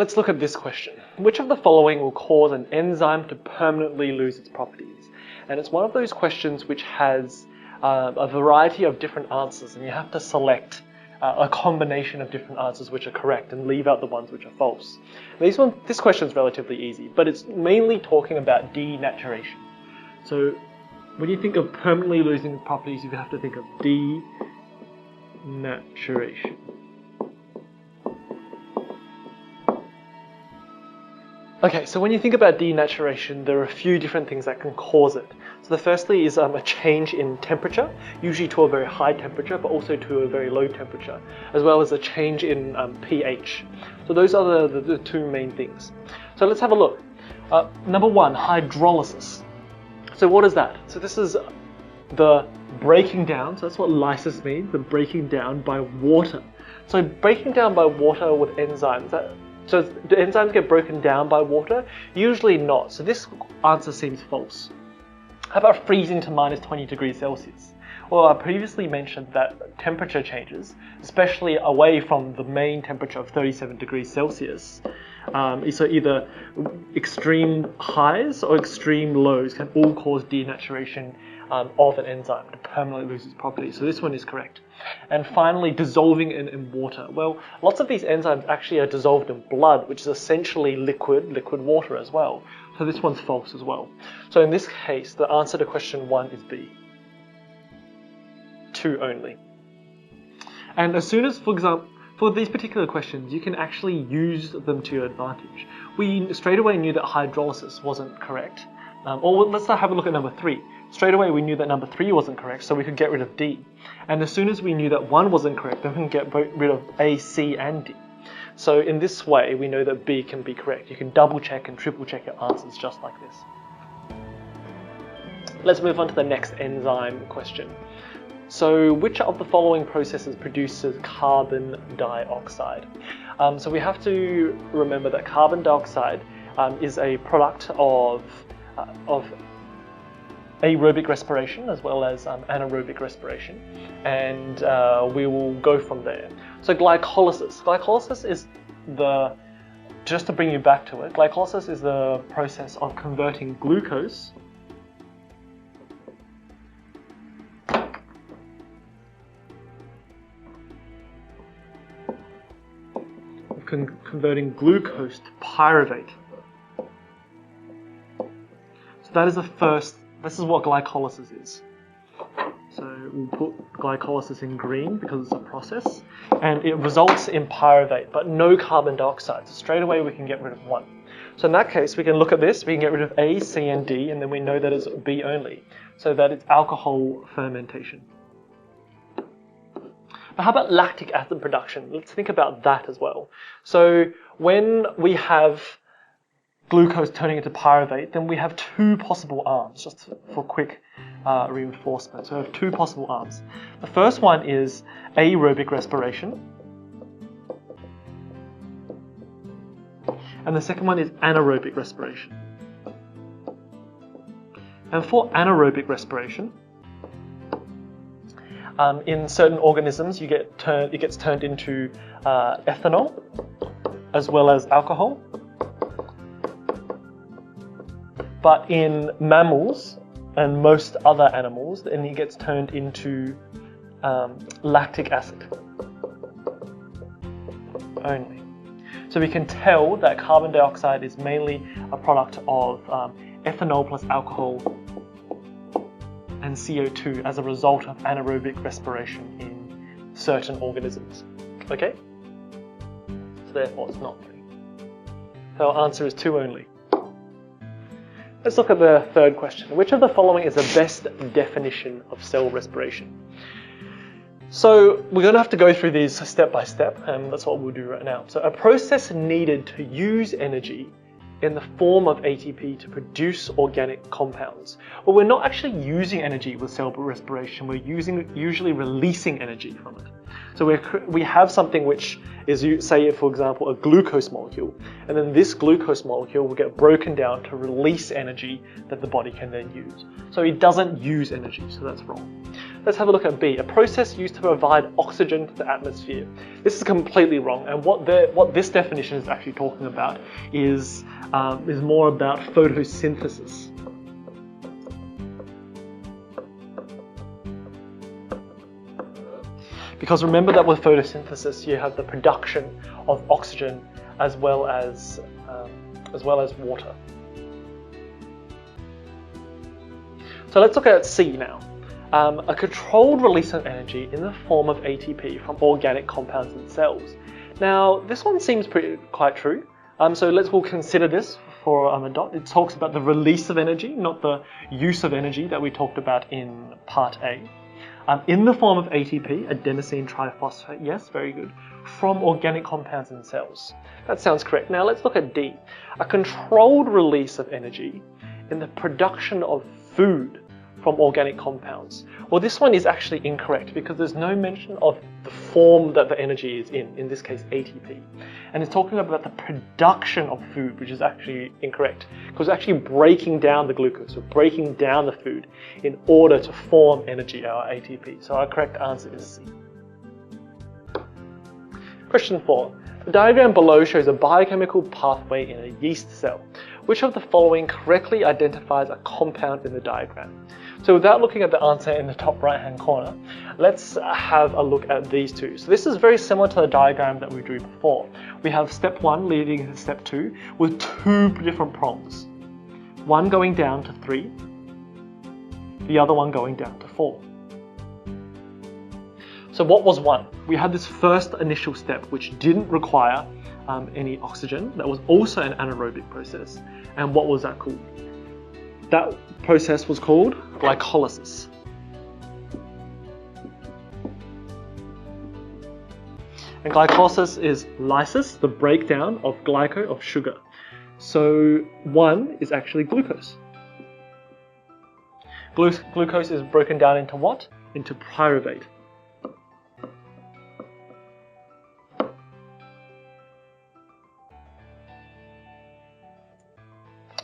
let's look at this question. Which of the following will cause an enzyme to permanently lose its properties? And it's one of those questions which has a variety of different answers, and you have to select a combination of different answers which are correct and leave out the ones which are false. This question is relatively easy, but it's mainly talking about denaturation. So when you think of permanently losing properties, you have to think of denaturation. Okay, so when you think about denaturation, there are a few different things that can cause it. So the firstly is a change in temperature, usually to a very high temperature, but also to a very low temperature, as well as a change in pH. So those are the two main things. So let's have a look. Number one, hydrolysis. So what is that? So this is the breaking down, so that's what lysis means, the breaking down by water. So breaking down by water with enzymes, so do enzymes get broken down by water? Usually not, so this answer seems false. How about freezing to minus 20 degrees Celsius? Well, I previously mentioned that temperature changes, especially away from the main temperature of 37 degrees Celsius. So either extreme highs or extreme lows can all cause denaturation of an enzyme to permanently lose its properties. So this one is correct. And finally, dissolving in water. Well, lots of these enzymes actually are dissolved in blood, which is essentially liquid water as well. So this one's false as well. So in this case, the answer to question 1 is B. 2 only. And as soon as, for example, for these particular questions, you can actually use them to your advantage. We straight away knew that hydrolysis wasn't correct. Or let's have a look at number 3. Straight away we knew that number 3 wasn't correct, so we could get rid of D. And as soon as we knew that 1 wasn't correct, then we can get rid of A, C, and D. So in this way, we know that B can be correct. You can double check and triple check your answers just like this. Let's move on to the next enzyme question. So which of the following processes produces carbon dioxide? So we have to remember that carbon dioxide is a product of aerobic respiration as well as anaerobic respiration, and we will go from there. So glycolysis. Glycolysis is just to bring you back to it, glycolysis is the process of converting glucose to pyruvate. So that is the first. This is what glycolysis is. So we'll put glycolysis in green because it's a process, and it results in pyruvate, but no carbon dioxide. So straight away we can get rid of 1. So in that case, we can look at this, we can get rid of A, C, and D, and then we know that it's B only. So that it's alcohol fermentation. But how about lactic acid production? Let's think about that as well. So when we have glucose turning into pyruvate, then we have 2 possible arms, just for quick reinforcement. So we have 2 possible arms. The first one is aerobic respiration, and the second one is anaerobic respiration. And for anaerobic respiration, in certain organisms, it gets turned into ethanol as well as alcohol. But in mammals and most other animals, then it gets turned into lactic acid only. So we can tell that carbon dioxide is mainly a product of ethanol plus alcohol and CO2 as a result of anaerobic respiration in certain organisms. Okay? So therefore it's not 3. So our answer is 2 only. Let's look at the third question. Which of the following is the best definition of cell respiration? So we're going to have to go through these step by step, and that's what we'll do right now. So a process needed to use energy in the form of ATP to produce organic compounds. Well, we're not actually using energy with cell respiration, we're usually releasing energy from it. So we have something which is, say for example, a glucose molecule, and then this glucose molecule will get broken down to release energy that the body can then use. So it doesn't use energy, so that's wrong. Let's have a look at B, a process used to provide oxygen to the atmosphere. This is completely wrong, and what this definition is actually talking about is more about photosynthesis. Because remember that with photosynthesis you have the production of oxygen as well as water. So let's look at C now. A controlled release of energy in the form of ATP from organic compounds in cells. Now this one seems quite true. So we'll consider this for a dot. It talks about the release of energy, not the use of energy that we talked about in part A. In the form of ATP, adenosine triphosphate, yes, very good, from organic compounds in cells. That sounds correct. Now let's look at D. A controlled release of energy in the production of food from organic compounds. Well, this one is actually incorrect because there's no mention of the form that the energy is in this case ATP. And it's talking about the production of food, which is actually incorrect because it's actually breaking down the glucose or breaking down the food in order to form energy, our ATP. So our correct answer is C. Question 4. The diagram below shows a biochemical pathway in a yeast cell. Which of the following correctly identifies a compound in the diagram? So without looking at the answer in the top right hand corner, let's have a look at these two. So this is very similar to the diagram that we drew before. We have step 1 leading to step 2 with 2 different prongs. One going down to 3, the other one going down to 4. So what was 1? We had this first initial step which didn't require any oxygen. That was also an anaerobic process. And what was that called? That process was called glycolysis. And glycolysis is lysis, the breakdown of glyco, of sugar. So 1 is actually glucose. Glucose is broken down into what? Into pyruvate.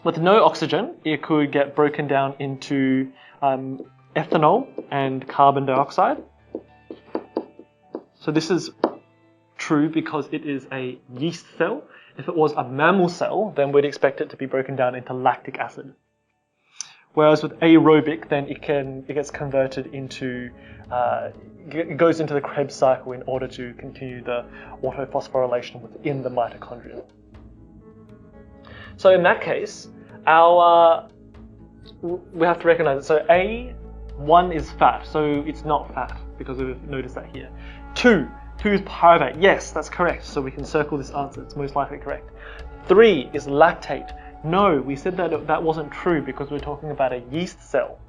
With no oxygen, it could get broken down into ethanol and carbon dioxide. So this is true because it is a yeast cell. If it was a mammal cell, then we'd expect it to be broken down into lactic acid. Whereas with aerobic, then it gets converted into, it goes into the Krebs cycle in order to continue the autophosphorylation within the mitochondria. So in that case, we have to recognize it. So A1 is fat, so it's not fat because we've noticed that here. 2 is pyruvate. Yes, that's correct. So we can circle this answer. It's most likely correct. 3 is lactate. No, we said that wasn't true because we're talking about a yeast cell,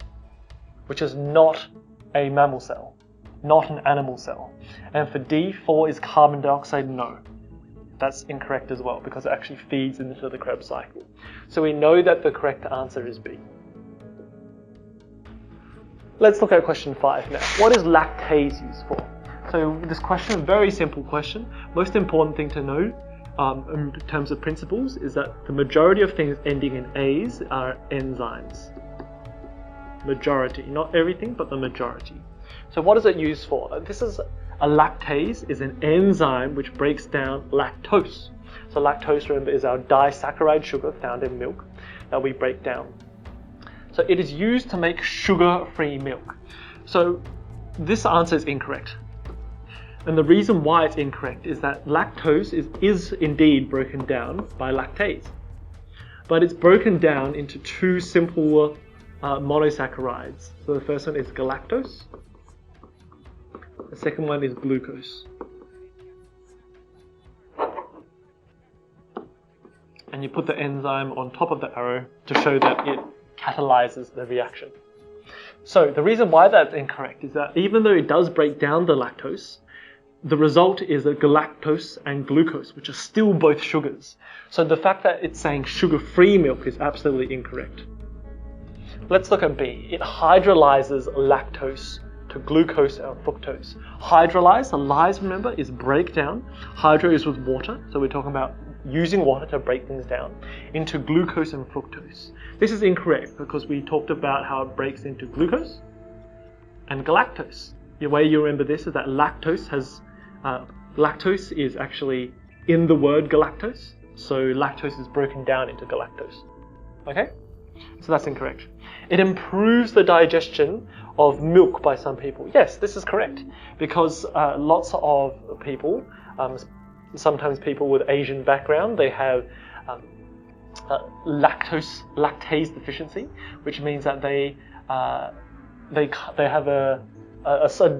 which is not a mammal cell, not an animal cell. And for D, 4 is carbon dioxide. No. That's incorrect as well because it actually feeds into the Krebs cycle. So we know that the correct answer is B. Let's look at question 5 now. What is lactase used for? So this question, very simple question. Most important thing to know in terms of principles is that the majority of things ending in A's are enzymes. Majority, not everything, but the majority. So what is it used for? A lactase is an enzyme which breaks down lactose. So lactose, remember, is our disaccharide sugar found in milk that we break down. So it is used to make sugar-free milk. So this answer is incorrect. And the reason why it's incorrect is that lactose is indeed broken down by lactase. But it's broken down into 2 simple monosaccharides. So the first one is galactose. The second one is glucose. And you put the enzyme on top of the arrow to show that it catalyzes the reaction. So the reason why that's incorrect is that even though it does break down the lactose, the result is a galactose and glucose, which are still both sugars. So the fact that it's saying sugar-free milk is absolutely incorrect. Let's look at B. It hydrolyzes lactose to glucose and fructose. Hydrolyze, the lyse, remember, is breakdown. Hydro is with water, so we're talking about using water to break things down into glucose and fructose. This is incorrect because we talked about how it breaks into glucose and galactose. The way you remember this is that lactose is actually in the word galactose, so lactose is broken down into galactose. Okay? So that's incorrect. It improves the digestion of milk by some people. Yes, this is correct, because lots of people, sometimes people with Asian background, they have lactase deficiency, which means that they have a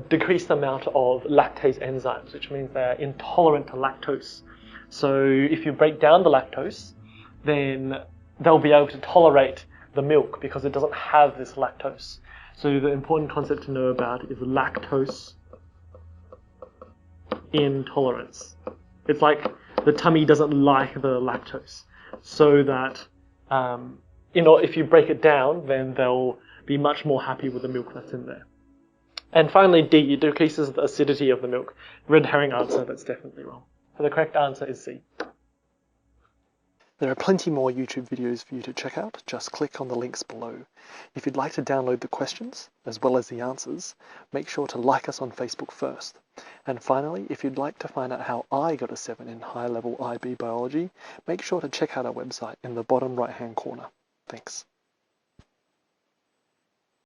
decreased amount of lactase enzymes, which means they're intolerant to lactose. So if you break down the lactose, then they'll be able to tolerate the milk because it doesn't have this lactose. So the important concept to know about is lactose intolerance. It's like the tummy doesn't like the lactose, so that if you break it down, then they'll be much more happy with the milk that's in there. And finally, D, it decreases the acidity of the milk. Red herring answer, that's definitely wrong. So the correct answer is C. There are plenty more YouTube videos for you to check out. Just click on the links below. If you'd like to download the questions, as well as the answers, make sure to like us on Facebook first. And finally, if you'd like to find out how I got a 7 in high-level IB biology, make sure to check out our website in the bottom right-hand corner. Thanks.